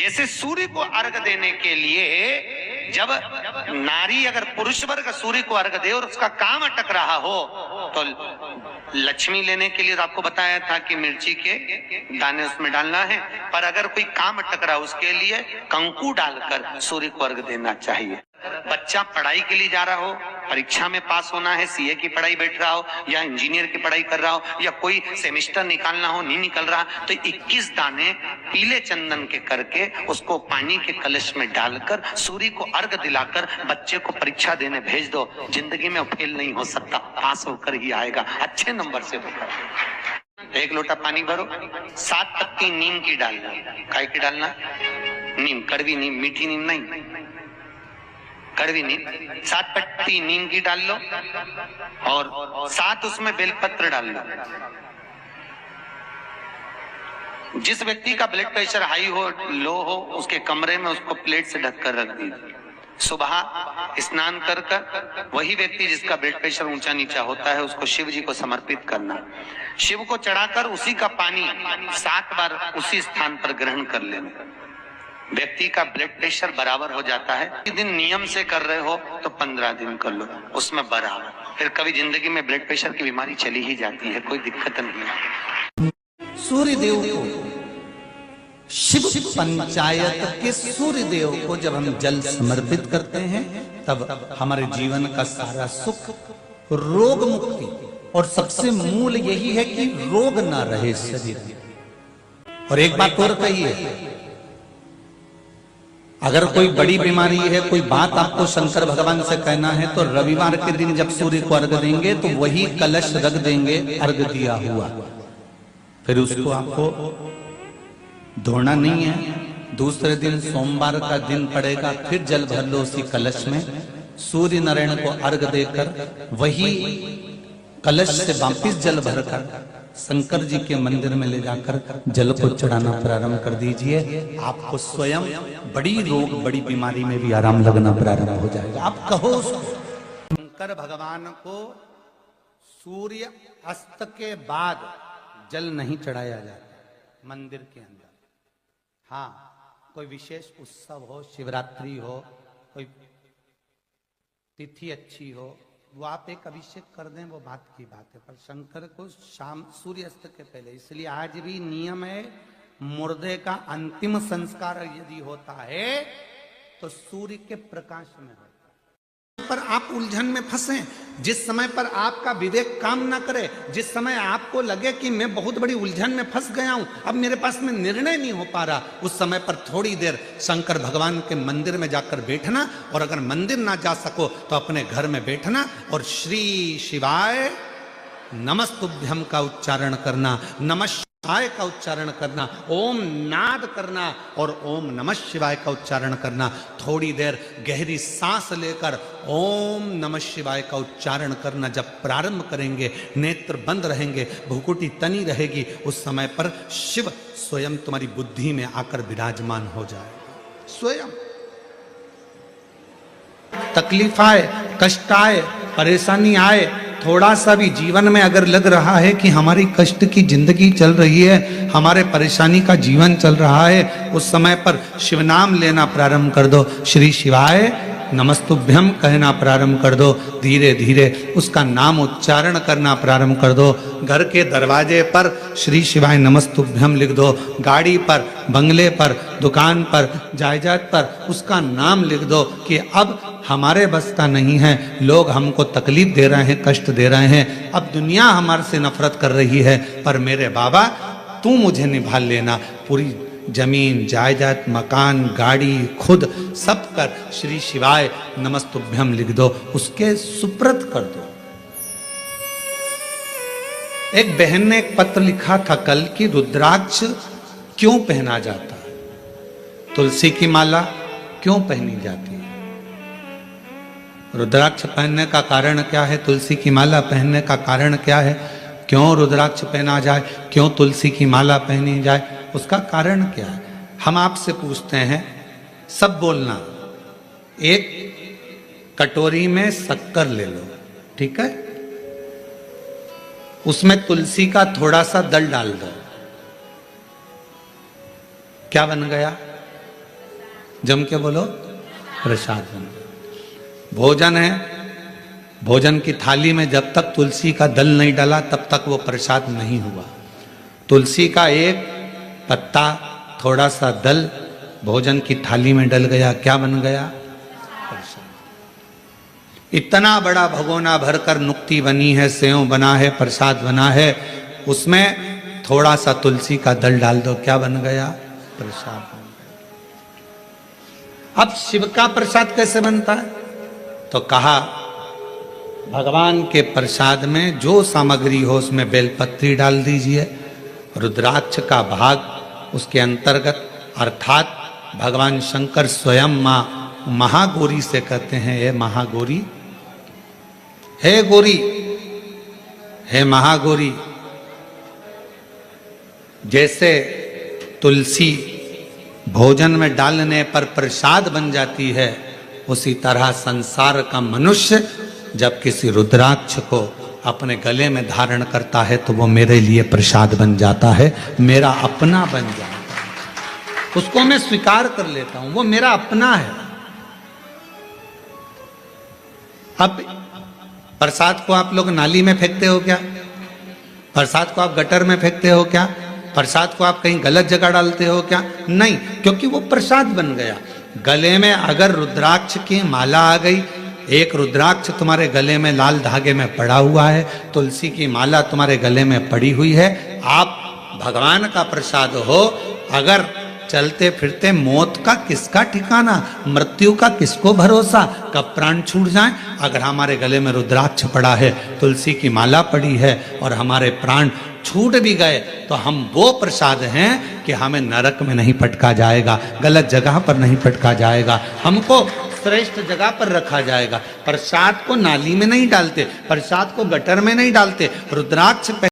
जैसे सूर्य को अर्घ देने के लिए जब नारी अगर पुरुष वर्ग सूर्य को अर्घ दे और उसका काम अटक रहा हो तो लक्ष्मी लेने के लिए तो आपको बताया था कि मिर्ची के दाने उसमें डालना है, पर अगर कोई काम अटक रहा उसके लिए कंकु डालकर सूर्य को अर्घ देना चाहिए। बच्चा पढ़ाई के लिए जा रहा हो, परीक्षा में पास होना है, सीए की पढ़ाई बैठ रहा हो या इंजीनियर की पढ़ाई कर रहा हो या कोई सेमेस्टर निकालना हो, नहीं निकल रहा, तो 21 दाने पीले चंदन के करके उसको पानी के कलश में डालकर सूर्य को अर्घ दिलाकर बच्चे को परीक्षा देने भेज दो। जिंदगी में फेल नहीं हो सकता, पास होकर ही आएगा, अच्छे नंबर से होकर। 1 लोटा पानी भरो, 7 पत्ती नीम की डालना। काय की डालना? नीम, कड़वी नीम, मीठी नीम नहीं, कड़वी नीम। 7 पत्ती नीम की डाल लो और 7 उसमें बेलपत्र डाल लो। जिस व्यक्ति का ब्लड प्रेशर हाई हो, लो हो, उसके कमरे में उसको प्लेट से ढककर रख दीजिए। सुबह स्नान कर कर वही व्यक्ति जिसका ब्लड प्रेशर ऊंचा नीचा होता है उसको शिव जी को समर्पित करना। शिव को चढ़ाकर उसी का पानी 7 बार उसी स्थान पर ग्रहण कर लेना। व्यक्ति का ब्लड प्रेशर बराबर हो जाता है। एक दिन नियम से कर रहे हो तो 15 दिन कर लो, उसमें बराबर। फिर कभी जिंदगी में ब्लड प्रेशर की बीमारी चली ही जाती है, कोई दिक्कत नहीं। सूर्य देव को, शिव पंचायत के सूर्य देव को जब हम जल समर्पित करते हैं तब हमारे जीवन का सारा सुख, रोग मुक्ति, और सबसे मूल यही है कि रोग ना रहे शरीर में। और एक बात और कहिए, अगर कोई बड़ी बीमारी है, कोई बात आपको शंकर भगवान से कहना है तो रविवार के दिन जब सूर्य को अर्घ देंगे तो वही कलश रख देंगे अर्घ दिया हुआ, फिर उसको आपको धोना नहीं है। दूसरे दिन सोमवार का दिन पड़ेगा, फिर जल भर लो उसी कलश में, सूर्य नारायण को अर्घ देकर वही कलश से वापिस जल भरकर शंकर जी के मंदिर में ले जाकर जल को चढ़ाना प्रारंभ कर दीजिए। आपको स्वयं बड़ी रोग, बड़ी बीमारी में भी आराम लगना प्रारंभ हो जाएगा। आप कहो शंकर भगवान को सूर्य अस्त के बाद जल नहीं चढ़ाया जाता मंदिर के अंदर। हाँ, कोई विशेष उत्सव हो, शिवरात्रि हो, कोई तिथि अच्छी हो, वो आप एक अभिषेक कर दें, वो बात की बात है, पर शंकर को शाम सूर्यास्त के पहले। इसलिए आज भी नियम है, मुर्दे का अंतिम संस्कार यदि होता है तो सूर्य के प्रकाश में होता है। पर आप उलझन में फंसे, जिस समय पर आपका विवेक काम ना करे, जिस समय आपको लगे कि मैं बहुत बड़ी उलझन में फंस गया हूं, अब मेरे पास में निर्णय नहीं हो पा रहा, उस समय पर थोड़ी देर शंकर भगवान के मंदिर में जाकर बैठना, और अगर मंदिर ना जा सको तो अपने घर में बैठना और श्री शिवाय नमस्तुभ्यम का उच्चारण करना, नमः शिवाय का उच्चारण करना, ओम नाद करना और ओम नमः शिवाय का उच्चारण करना। थोड़ी देर गहरी सांस लेकर ओम नमः शिवाय का उच्चारण करना। जब प्रारंभ करेंगे, नेत्र बंद रहेंगे, भुकुटी तनी रहेगी, उस समय पर शिव स्वयं तुम्हारी बुद्धि में आकर विराजमान हो जाएगा। स्वयं तकलीफ आए, कष्ट आए, परेशानी आए, थोड़ा सा भी जीवन में अगर लग रहा है कि हमारी कष्ट की जिंदगी चल रही है, हमारे परेशानी का जीवन चल रहा है, उस समय पर शिव नाम लेना प्रारंभ कर दो। श्री शिवाय नमस्तुभ्यम कहना प्रारंभ कर दो। धीरे धीरे उसका नाम उच्चारण करना प्रारंभ कर दो। घर के दरवाजे पर श्री शिवाय नमस्तुभ्यम लिख दो। गाड़ी पर, बंगले पर, दुकान पर, जायदाद पर उसका नाम लिख दो कि अब हमारे बस का नहीं है, लोग हमको तकलीफ दे रहे हैं, कष्ट दे रहे हैं, अब दुनिया हमारे से नफरत कर रही है, पर मेरे बाबा तू मुझे निभा लेना। पूरी जमीन, जायदाद, मकान, गाड़ी, खुद सब कर श्री शिवाय नमस्तुभ्यम लिख दो, उसके सुप्रत कर दो। एक बहन ने एक पत्र लिखा था कल कि रुद्राक्ष क्यों पहना जाता है, तुलसी की माला क्यों पहनी जाती है, रुद्राक्ष पहनने का कारण क्या है, तुलसी की माला पहनने का कारण क्या है, क्यों रुद्राक्ष पहना जाए, क्यों तुलसी की माला पहनी जाए, उसका कारण क्या है। हम आपसे पूछते हैं, सब बोलना। एक कटोरी में शक्कर ले लो, ठीक है, उसमें तुलसी का थोड़ा सा दल डाल दो, क्या बन गया, जम के बोलो, प्रसाद बन गया। भोजन है, भोजन की थाली में जब तक तुलसी का दल नहीं डाला तब तक वो प्रसाद नहीं हुआ। तुलसी का एक पत्ता, थोड़ा सा दल भोजन की थाली में डल गया, क्या बन गया? प्रसाद। इतना बड़ा भगोना भरकर नुक्ति बनी है, सेव बना है, प्रसाद बना है, उसमें थोड़ा सा तुलसी का दल डाल दो, क्या बन गया? प्रसाद बन गया। अब शिव का प्रसाद कैसे बनता है? तो कहा भगवान के प्रसाद में जो सामग्री हो उसमें बेलपत्री डाल दीजिए, रुद्राक्ष का भाग उसके अंतर्गत, अर्थात भगवान शंकर स्वयं मां महागौरी से कहते हैं, हे महागौरी, हे गौरी, हे महागौरी। जैसे तुलसी भोजन में डालने पर प्रसाद बन जाती है, उसी तरह संसार का मनुष्य जब किसी रुद्राक्ष को अपने गले में धारण करता है तो वो मेरे लिए प्रसाद बन जाता है, मेरा अपना बन जाता है। उसको मैं स्वीकार कर लेता हूं, वो मेरा अपना है। अब प्रसाद को आप लोग नाली में फेंकते हो क्या? प्रसाद को आप गटर में फेंकते हो क्या? प्रसाद को आप कहीं गलत जगह डालते हो क्या? नहीं, क्योंकि वो प्रसाद बन गया। गले में अगर रुद्राक्ष की माला आ गई, एक रुद्राक्ष तुम्हारे गले में लाल धागे में पड़ा हुआ है, तुलसी की माला तुम्हारे गले में पड़ी हुई है, आप भगवान का प्रसाद हो। अगर चलते फिरते मौत का किसका ठिकाना, मृत्यु का किसको भरोसा, कब प्राण छूट जाए। अगर हमारे गले में रुद्राक्ष पड़ा है, तुलसी की माला पड़ी है और हमारे प्राण छूट भी गए तो हम वो प्रसाद हैं कि हमें नरक में नहीं पटका जाएगा, गलत जगह पर नहीं पटका जाएगा, हमको श्रेष्ठ जगह पर रखा जाएगा। प्रसाद को नाली में नहीं डालते, प्रसाद को गटर में नहीं डालते, रुद्राक्ष